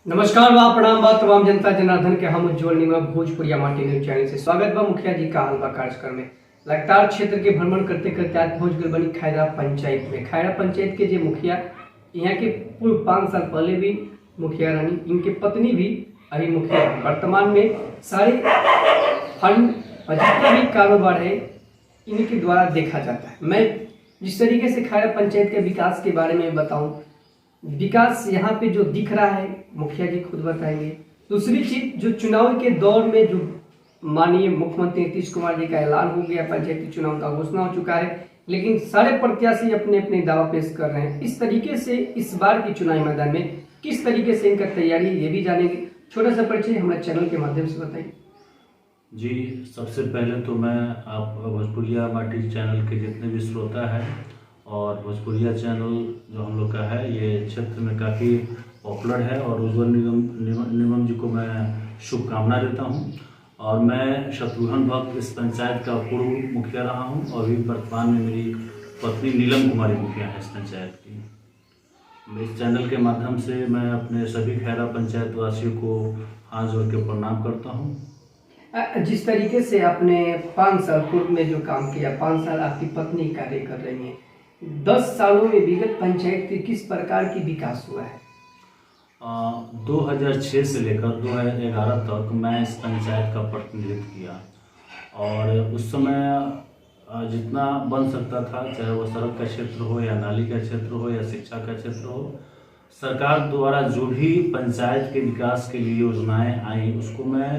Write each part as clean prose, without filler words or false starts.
नमस्कार बा प्रणाम बा तमाम जनता जनार्दन के हम उज्जवल निगम भोजपुरिया माटी न्यूज चैनल से स्वागत बा। मुखिया जी का हलवा कार्यक्रम में लगातार क्षेत्र के भ्रमण करते करते आज पहुंच गए बनी खैरा पंचायत में। खैरा पंचायत के जो मुखिया यहाँ के पूर्व 5 साल पहले भी मुखिया रानी, इनके पत्नी भी अभी मुखिया है। वर्तमान में सारे फंड और जितना भी कारोबार है इनके द्वारा देखा जाता है। मैं जिस तरीके से खैरा पंचायत के विकास के बारे में बताऊं, विकास यहाँ पे जो दिख रहा है मुखिया जी खुद बताएंगे। दूसरी चीज, जो चुनाव के दौर में जो माननीय मुख्यमंत्री नीतीश कुमार जी का ऐलान हो गया, पंचायती चुनाव का घोषणा हो चुका है, लेकिन सारे प्रत्याशी अपने अपने दावा पेश कर रहे हैं। इस तरीके से इस बार की चुनावी मैदान में किस तरीके से इनका तैयारी ये भी जानेंगे। छोटा सा परिचय हमारे चैनल के माध्यम से बताइए। जी, सबसे पहले तो मैं आप भोजपुरिया माटी चैनल के जितने भी श्रोता हैं और भोजपुरिया चैनल जो हम लोग का है ये क्षेत्र में काफ़ी पॉपुलर है और उज्जवल निगम जी को मैं शुभकामना देता हूं। और मैं शत्रुघ्न भक्त इस पंचायत का पूर्व मुखिया रहा हूं और अभी वर्तमान में मेरी पत्नी नीलम कुमारी मुखिया है इस पंचायत की। इस चैनल के माध्यम से मैं अपने सभी खैरा पंचायत वासियों को हाथ जोड़ के प्रणाम करता हूँ। जिस तरीके से आपने 5 साल पूर्व में जो काम किया, 5 साल आपकी पत्नी कार्य कर रही है, 10 सालों में विगत पंचायत की किस प्रकार की विकास हुआ है? 2006 से लेकर 2011 तक मैं इस पंचायत का प्रतिनिधित्व किया और उस समय जितना बन सकता था, चाहे वो सड़क का क्षेत्र हो या नाली का क्षेत्र हो या शिक्षा का क्षेत्र हो, सरकार द्वारा जो भी पंचायत के विकास के लिए योजनाएं आई उसको मैं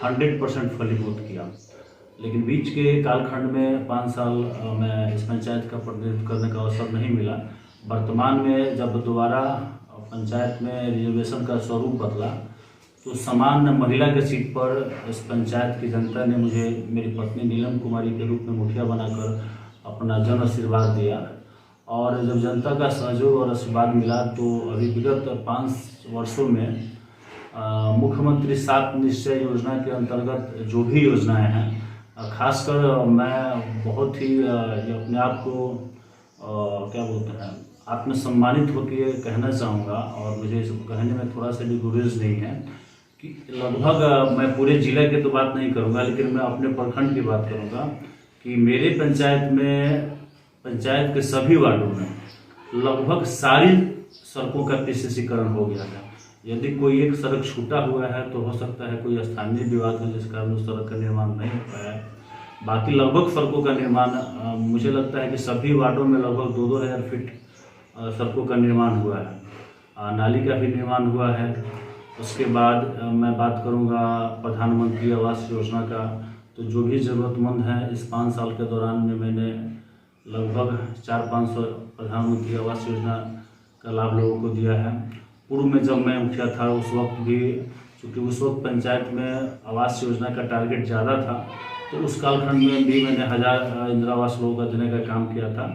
100% फलीभूत किया। लेकिन बीच के कालखंड में 5 साल मैं इस पंचायत का प्रतिनिधित्व करने का अवसर नहीं मिला। वर्तमान में जब दोबारा पंचायत में रिजर्वेशन का स्वरूप बदला तो सामान्य महिला के सीट पर इस पंचायत की जनता ने मुझे मेरी पत्नी नीलम कुमारी के रूप में मुखिया बनाकर अपना जन आशीर्वाद दिया। और जब जनता का सहयोग और आशीर्वाद मिला तो अभी विगत 5 वर्षों में मुख्यमंत्री 7 निश्चय योजना के अंतर्गत जो भी योजनाएं हैं, खासकर मैं बहुत ही अपने आप को क्या बोलते हैं आत्मसम्मानित होकर कहना चाहूँगा और मुझे इस कहने में थोड़ा सा भी गुरेज नहीं है कि लगभग मैं पूरे जिले की तो बात नहीं करूँगा, लेकिन मैं अपने प्रखंड की बात करूँगा कि मेरे पंचायत में पंचायत के सभी वार्डों में लगभग सारी सड़कों का PCCकरण हो गया है। यदि कोई एक सड़क छूटा हुआ है तो हो सकता है कोई स्थानीय विवाद हो जिस कारण उस सड़क का निर्माण नहीं हो पाया है। बाकी लगभग सड़कों का निर्माण मुझे लगता है कि सभी वार्डों में लगभग 2-2 हज़ार फीट सड़कों का निर्माण हुआ है। नाली का भी निर्माण हुआ है। उसके बाद मैं बात करूंगा प्रधानमंत्री आवास योजना का, तो जो भी ज़रूरतमंद हैं इस 5 साल के दौरान में मैंने लगभग 400-500 प्रधानमंत्री आवास योजना का लाभ लोगों को दिया है। पूर्व में जब मैं मुखिया था उस वक्त भी, चूँकि उस वक्त पंचायत में आवास योजना का टारगेट ज़्यादा था, तो उस कालखंड में भी मैंने 1000 इंदिरा आवास लोगों का देने का काम किया था।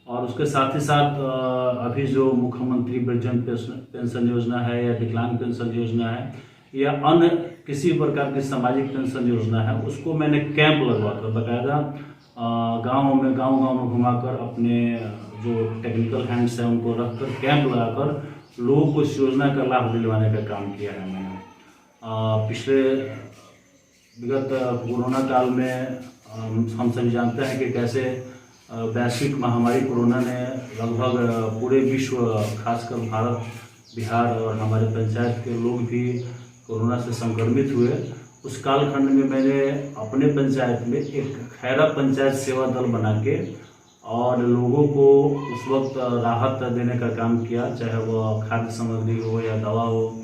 और उसके साथ ही साथ अभी जो मुख्यमंत्री वृद्धजन पेंशन योजना है या विकलांग पेंशन योजना है या अन्य किसी प्रकार की सामाजिक पेंशन योजना है, उसको मैंने कैंप लगवाकर बाकायदा गाँव में घुमाकर अपने जो टेक्निकल हैंड्स हैं उनको रखकर कैंप लगाकर लोगों को इस योजना का लाभ दिलवाने का काम किया है मैंने। पिछले विगत कोरोना काल में हम सभी जानते हैं कि कैसे वैश्विक महामारी कोरोना ने लगभग पूरे विश्व, खासकर भारत, बिहार और हमारे पंचायत के लोग भी कोरोना से संक्रमित हुए। उस कालखंड में मैंने अपने पंचायत में एक खैरा पंचायत सेवा दल बना के और लोगों को उस वक्त राहत देने का काम किया, चाहे वह खाद्य सामग्री हो या दवा हो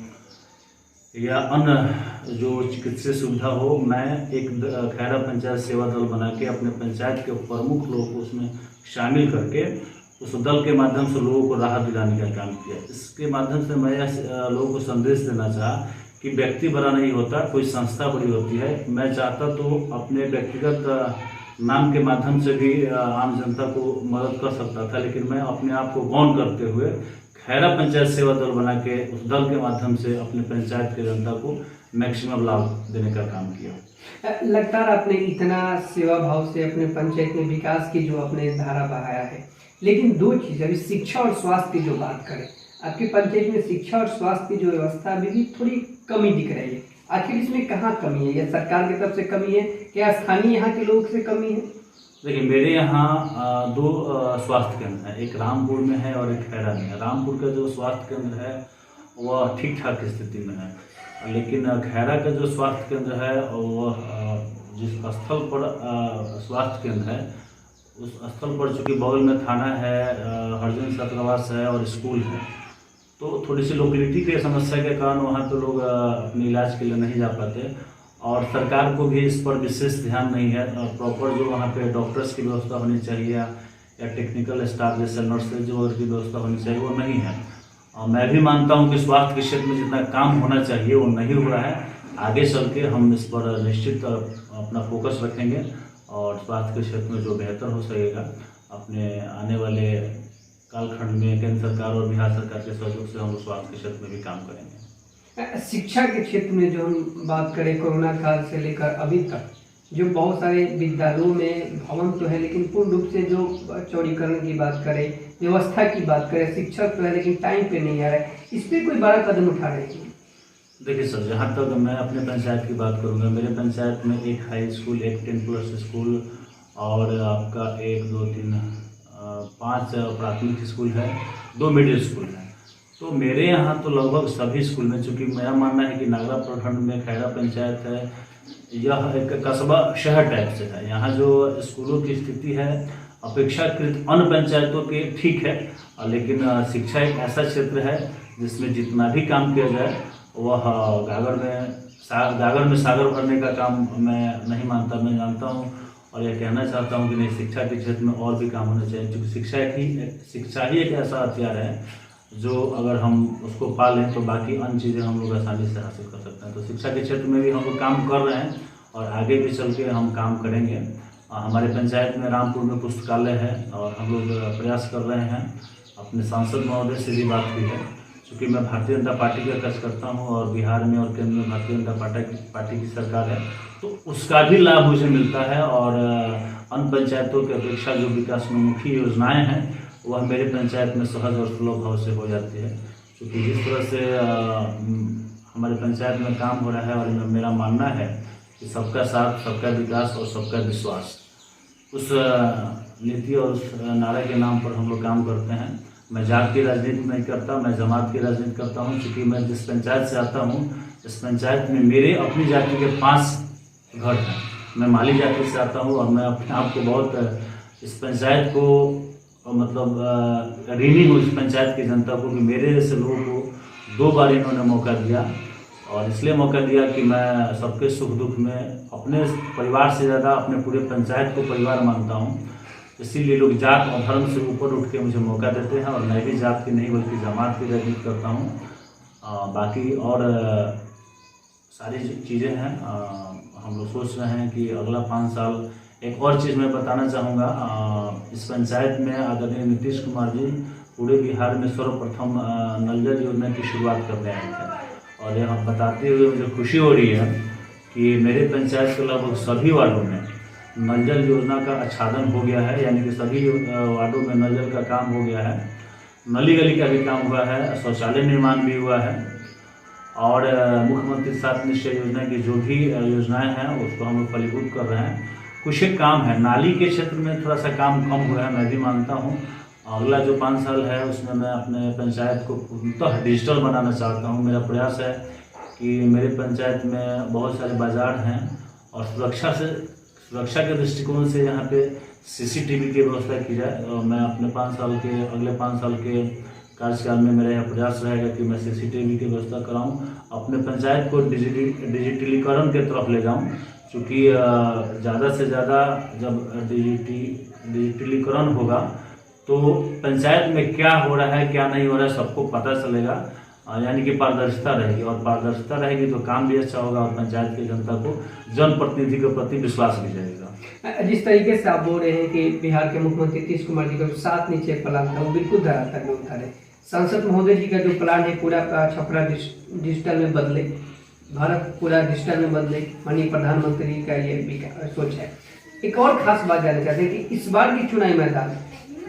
या अन्य जो चिकित्सीय सुविधा हो। मैं एक खैरा पंचायत सेवा दल बना के अपने पंचायत के प्रमुख लोगों को उसमें शामिल करके उस दल के माध्यम से लोगों को राहत दिलाने का काम किया। इसके माध्यम से मैं लोगों को संदेश देना चाहा कि व्यक्ति बड़ा नहीं होता, कोई संस्था बड़ी होती है। मैं चाहता तो अपने व्यक्तिगत नाम के माध्यम से भी आम जनता को मदद कर सकता था, लेकिन मैं अपने आप को गौण करते हुए खैरा पंचायत सेवा दल बना के उस दल के माध्यम से अपने पंचायत के जनता को मैक्सिमम लाभ देने का काम किया। लगातार आपने इतना सेवा भाव से अपने पंचायत में विकास की जो अपने धारा बहाया है, लेकिन 2 चीज़, अभी शिक्षा और स्वास्थ्य की जो बात करें, आपकी पंचायत में शिक्षा और स्वास्थ्य की जो व्यवस्था अभी भी थोड़ी कमी दिख रही है। आखिर इसमें कहाँ कमी है? या सरकार की तरफ से कमी है, क्या स्थानीय यहाँ के लोग से कमी है? देखिए, मेरे यहाँ दो स्वास्थ्य केंद्र हैं, एक रामपुर में है और एक खैरा में है। रामपुर का जो स्वास्थ्य केंद्र है वह ठीक ठाक स्थिति में है, लेकिन खैरा का जो स्वास्थ्य केंद्र है वह जिस स्थल पर स्वास्थ्य केंद्र है उस स्थल पर चूँकि बगल में थाना है, हरिजन छात्रावास है और स्कूल है, तो थोड़ी सी लोकेलिटी के समस्या के कारण वहाँ पे लोग अपने इलाज के लिए नहीं जा पाते और सरकार को भी इस पर विशेष ध्यान नहीं है। प्रॉपर जो वहाँ पे डॉक्टर्स की व्यवस्था होनी चाहिए या टेक्निकल स्टाफ जैसे नर्सेज जो की व्यवस्था होनी चाहिए वो नहीं है। मैं भी मानता हूँ कि स्वास्थ्य के क्षेत्र में जितना काम होना चाहिए वो नहीं हो रहा है। आगे चल के हम इस पर निश्चित अपना फोकस रखेंगे और स्वास्थ्य के क्षेत्र में जो बेहतर हो सकेगा अपने आने वाले कालखंड में केंद्र सरकार और बिहार सरकार के सहयोग से हम स्वास्थ्य के क्षेत्र में भी काम करेंगे। शिक्षा के क्षेत्र में जो हम बात करें, कोरोना काल से लेकर अभी तक जो बहुत सारे विद्यालयों में भवन तो है, लेकिन पूर्ण रूप से जो चौड़ीकरण की बात करें, व्यवस्था की बात करें, शिक्षक तो है लेकिन टाइम पे नहीं आ रहा है, इस पर कोई बड़ा कदम उठा रहे हैं? देखिए सर, जहाँ तक मैं अपने पंचायत की बात करूँगा, मेरे पंचायत में एक हाई स्कूल, एक 10+ स्कूल और आपका 1 2 3 5 प्राथमिक स्कूल है, 2 मिडिल स्कूल है। तो मेरे यहाँ तो लगभग सभी स्कूल में, चूँकि मेरा मानना है कि नागरा प्रखंड में खैरा पंचायत है, यह एक कस्बा शहर टाइप से है। यहाँ जो स्कूलों की स्थिति है अपेक्षाकृत अन्य पंचायतों के ठीक है, लेकिन शिक्षा एक ऐसा क्षेत्र है जिसमें जितना भी काम किया जाए वह गागर में सागर भरने का काम मैं नहीं मानता। मैं जानता हूँ और यह कहना चाहता हूँ कि नहीं, शिक्षा के क्षेत्र में और भी काम होना चाहिए, क्योंकि शिक्षा ही एक ऐसा हथियार है जो अगर हम उसको पा लें तो बाकी अन्य चीज़ें हम लोग आसानी से हासिल कर सकते हैं। तो शिक्षा के क्षेत्र में भी हम लोग काम कर रहे हैं और आगे भी चल के हम काम करेंगे। हमारे पंचायत में रामपुर में पुस्तकालय है और हम लोग प्रयास कर रहे हैं। अपने सांसद महोदय से भी बात हुई है, क्योंकि मैं भारतीय जनता पार्टी का कार्यकर्ता हूँ और बिहार में और केंद्र में भारतीय जनता पार्टी की सरकार है, तो उसका भी लाभ मुझे मिलता है और अन्य पंचायतों की अपेक्षा जो विकासोन्मुखी योजनाएं हैं वह मेरे पंचायत में सहज और सुलभ भाव से हो जाती है। क्योंकि जिस तरह से हमारे पंचायत में काम हो रहा है और मेरा मानना है कि सबका साथ, सबका विकास और सबका विश्वास, उस नीति और उस नारे के नाम पर हम लोग काम करते हैं। मैं जात की राजनीति नहीं करता, मैं जमात की राजनीति करता हूँ। क्योंकि मैं जिस पंचायत से आता हूँ, इस पंचायत में मेरे अपनी जाति के 5 घर हैं। मैं माली जाति से आता हूँ और मैं अपने आप को बहुत इस पंचायत को मतलब ऋणी हूँ इस पंचायत की जनता को, कि मेरे जैसे लोगों को 2 बार इन्होंने मौका दिया और इसलिए मौका दिया कि मैं सबके सुख दुख में अपने परिवार से ज़्यादा अपने पूरे पंचायत को परिवार मानता हूँ। इसीलिए लोग जात और धर्म से ऊपर उठ के मुझे मौका देते हैं और मैं भी जात की नहीं बल्कि जमात की राजनीति करता हूँ। बाकी और सारी चीज़ें हैं। हम लोग सोच रहे हैं कि अगला 5 साल, एक और चीज़ मैं बताना चाहूँगा, इस पंचायत में आदरणीय नीतीश कुमार जी पूरे बिहार में सर्वप्रथम नल जल योजना की शुरुआत करने आए थे और यह बताते हुए मुझे खुशी हो रही है कि मेरे पंचायत के लगभग सभी वार्डों में नल जल योजना का आच्छादन हो गया है, यानी कि सभी वार्डों में नल जल का काम हो गया है, नली गली का भी काम हुआ है, शौचालय निर्माण भी हुआ है और मुख्यमंत्री 7 निश्चय योजना की जो भी योजनाएं हैं उसको हम लोग फलीभूत कर रहे हैं। कुछ एक काम है, नाली के क्षेत्र में थोड़ा सा काम कम हुआ है, मैं भी मानता हूँ। अगला जो 5 साल है उसमें मैं अपने पंचायत को पूर्णतः डिजिटल बनाना चाहता हूँ। मेरा प्रयास है कि मेरे पंचायत में बहुत सारे बाजार हैं और सुरक्षा के दृष्टिकोण से यहाँ पे CCTV की व्यवस्था की जाए। और मैं अपने अगले 5 साल के कार्यकाल में मेरा यह प्रयास रहेगा कि मैं CCTV की व्यवस्था कराऊँ, अपने पंचायत को डिजिटलीकरण के तरफ ले जाऊँ। क्योंकि ज़्यादा से ज़्यादा जब डिजिटलीकरण होगा तो पंचायत में क्या हो रहा है क्या नहीं हो रहा है सबको पता चलेगा, यानी कि पारदर्शिता रहेगी और पारदर्शिता रहेगी तो काम भी अच्छा होगा और पंचायत की जनता को जनप्रतिनिधि के प्रति विश्वास भी रहेगा। जिस तरीके से आप बोल रहे हैं कि बिहार के मुख्यमंत्री नीतीश कुमार जी का जो 7 निश्चय प्लान था वो बिल्कुल धरातल में उतारे, सांसद महोदय जी का जो प्लान है पूरा का छपरा डिजिटल में बदले, भारत पूरा डिजिटल में बदले, माननीय प्रधानमंत्री का ये सोच है। एक और खास बात जानना चाहते हैं कि इस बार की चुनावी मैदान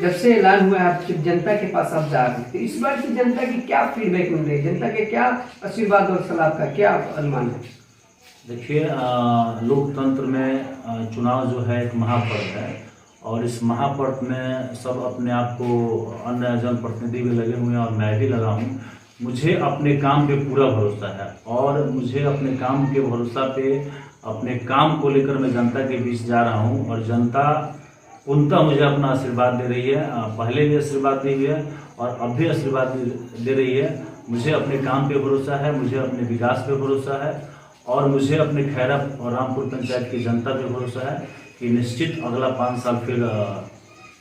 जब से ऐलान हुआ है आप जब जनता के पास आप जा रहे हैं, तो इस बार की जनता की क्या फीडबैक मिल रही है, जनता के क्या आशीर्वाद और सलाह का क्या अनुमान है? देखिए, लोकतंत्र में चुनाव जो है एक महापर्व है, और इस महापर्व में सब अपने आप को अन्य जनप्रतिनिधि भी लगे हुए हैं और मैं भी लगा हूँ। मुझे अपने काम पे पूरा भरोसा है, और मुझे अपने काम के भरोसा पे अपने काम को लेकर मैं जनता के बीच जा रहा हूँ, और जनता उनका मुझे अपना आशीर्वाद दे रही है। पहले भी आशीर्वाद दी हुई है और अब भी आशीर्वाद दे रही है। मुझे अपने काम पे भरोसा है, मुझे अपने विकास पे भरोसा है, और मुझे अपने खैरा और रामपुर पंचायत की जनता पे भरोसा है कि निश्चित अगला 5 साल फिर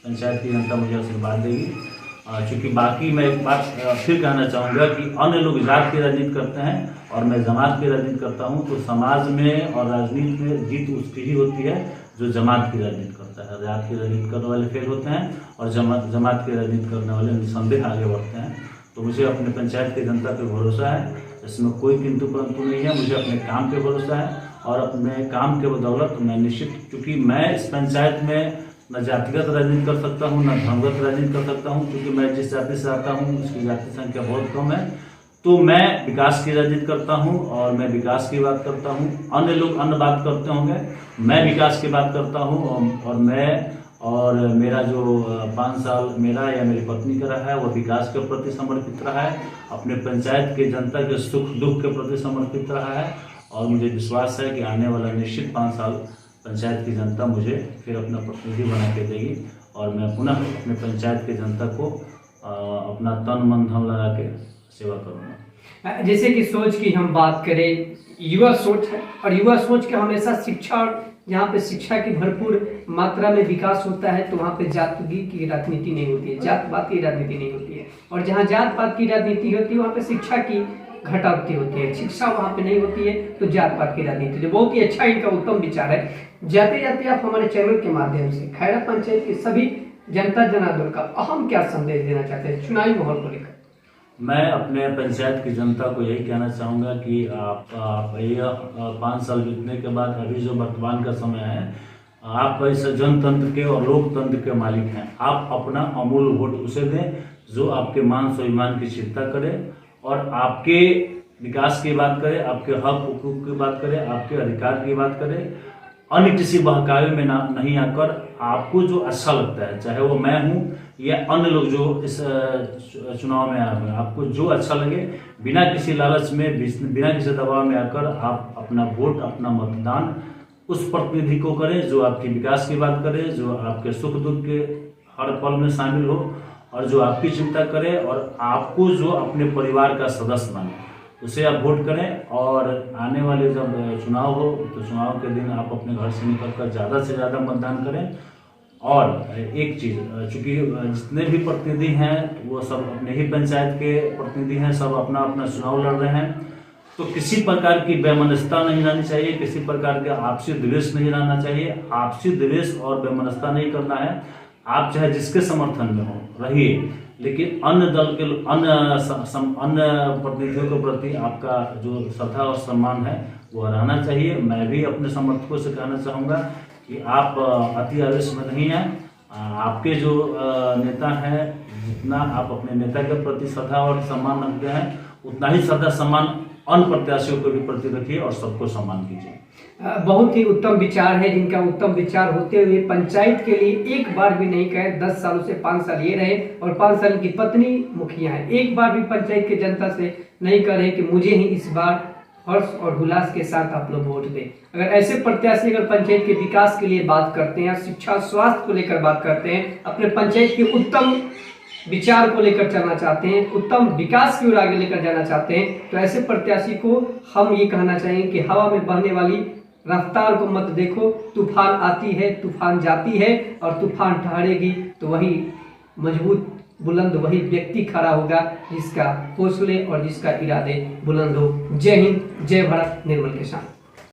पंचायत की जनता मुझे आशीर्वाद देगी। चूँकि बाकी मैं एक बात फिर कहना चाहूँगा कि अन्य लोग जात की राजनीति करते हैं और मैं जमात की राजनीति करता हूँ, तो समाज में और राजनीति में जीत उसकी ही होती है जो जमात की राजनीति करता है। जात की राजनीति करने वाले फेल होते हैं और जमात की राजनीति करने वाले निसंदेह आगे बढ़ते हैं। तो मुझे अपने पंचायत की जनता पे भरोसा है, इसमें कोई किंतु परंतु नहीं है। मुझे अपने काम पे भरोसा है, और अपने काम के बदौलत मैं निश्चित, क्योंकि मैं इस पंचायत में न जातिगत राजनीति कर सकता हूँ न धर्मगत राजनीति कर सकता हूँ, क्योंकि मैं जिस जाति से आता हूँ उसकी जाति संख्या बहुत कम है। तो मैं विकास की राजनीति करता हूँ और मैं विकास की बात करता हूँ। अन्य लोग अन्य बात करते होंगे, मैं विकास की बात करता हूँ, और मैं और मेरा जो 5 साल मेरा या मेरी पत्नी का रहा है वो विकास के प्रति समर्पित रहा है, अपने पंचायत के जनता के सुख दुख के प्रति समर्पित रहा है। और मुझे विश्वास है कि आने वाला निश्चित 5 साल पंचायत की जनता मुझे फिर अपना प्रतिनिधि बना के देगी, और मैं पुनः अपने पंचायत की जनता को अपना तन मन धन लगा के सेवा करूँगा। जैसे कि सोच की हम बात करें, युवा सोच है, और युवा सोच के हमेशा शिक्षा, और जहाँ पे शिक्षा की भरपूर मात्रा में विकास होता है तो वहाँ पे जाति की राजनीति नहीं होती है, जात पात की राजनीति नहीं होती है। और जहाँ जात पात की राजनीति होती है वहाँ पे शिक्षा की घटावती होती है, शिक्षा वहाँ पे नहीं होती है तो जात पात की राजनीति। जो बहुत ही अच्छा इनका उत्तम विचार है। जाते जाते आप हमारे चैनल के माध्यम से खैरा पंचायत के सभी जनता जनार्दन का अहम क्या संदेश देना चाहते हैं चुनावी माहौल को लेकर? मैं अपने पंचायत की जनता को यही कहना चाहूँगा कि आप ये 5 साल बीतने के बाद अभी जो वर्तमान का समय है, आप इस जनतंत्र के और लोकतंत्र के मालिक हैं। आप अपना अमूल्य वोट उसे दें जो आपके मान स्वाभिमान की चिंता करे और आपके विकास की बात करे, आपके हक हुकूक की बात करे, आपके अधिकार की बात करे, अन्य किसी बहकावे में नहीं आकर आपको जो अच्छा लगता है, चाहे वो मैं हूँ या अन्य लोग जो इस चुनाव में आए हुए हैं, आपको जो अच्छा लगे, बिना किसी लालच में, बिना किसी दबाव में आकर आप अपना वोट, अपना मतदान उस प्रतिनिधि को करें जो आपके विकास की बात करे, जो आपके सुख दुख के हर पल में शामिल हो और जो आपकी चिंता करे और आपको जो अपने परिवार का सदस्य माने, उसे आप वोट करें। और आने वाले जब चुनाव हो तो चुनाव के दिन आप अपने घर से निकलकर ज़्यादा से ज़्यादा मतदान करें। और एक चीज़, चूँकि जितने भी प्रतिनिधि हैं वो सब अपने ही पंचायत के प्रतिनिधि हैं, सब अपना अपना चुनाव लड़ रहे हैं, तो किसी प्रकार की वैमनस्यता नहीं रहनी चाहिए, किसी प्रकार का आपसी द्वेष नहीं रहना चाहिए। आपसी द्वेष और वैमनस्यता नहीं करना है। आप चाहे जिसके समर्थन में हो रहिए, लेकिन अन्य दल के अन्य प्रतिनिधियों के प्रति आपका जो श्रद्धा और सम्मान है वो रहना चाहिए। मैं भी अपने समर्थकों से कहना चाहूँगा कि आप अति आवेश में नहीं हैं। आपके जो नेता हैं, जितना आप अपने नेता के प्रति श्रद्धा और सम्मान रखते हैं, उतना ही श्रद्धा सम्मान अन्य प्रत्याशियों को भी प्रति रखिए और सबको सम्मान कीजिए। बहुत ही उत्तम विचार है, जिनका उत्तम विचार होते हुए पंचायत के लिए एक बार भी नहीं कहे, 10 सालों से 5 साल ये रहे और 5 साल की पत्नी मुखिया है, एक बार भी पंचायत के जनता से नहीं कह रहे कि मुझे ही इस बार हर्ष और उल्लास के साथ आप लोग वोट दें। अगर ऐसे प्रत्याशी अगर पंचायत के विकास के लिए बात करते हैं, शिक्षा स्वास्थ्य को लेकर बात करते हैं, अपने पंचायत के उत्तम विचार को लेकर चलना चाहते हैं, उत्तम विकास की ओर आगे लेकर जाना चाहते हैं, तो ऐसे प्रत्याशी को हम ये कहना चाहेंगे कि हवा में बहने वाली रफ्तार को मत देखो, तूफान आती है, तूफान जाती है और तूफान ठहरेगी तो वही मजबूत बुलंद वही व्यक्ति खड़ा होगा जिसका हौसले और जिसका इरादे बुलंद हो। जय हिंद, जय भारत, निर्मल के साथ।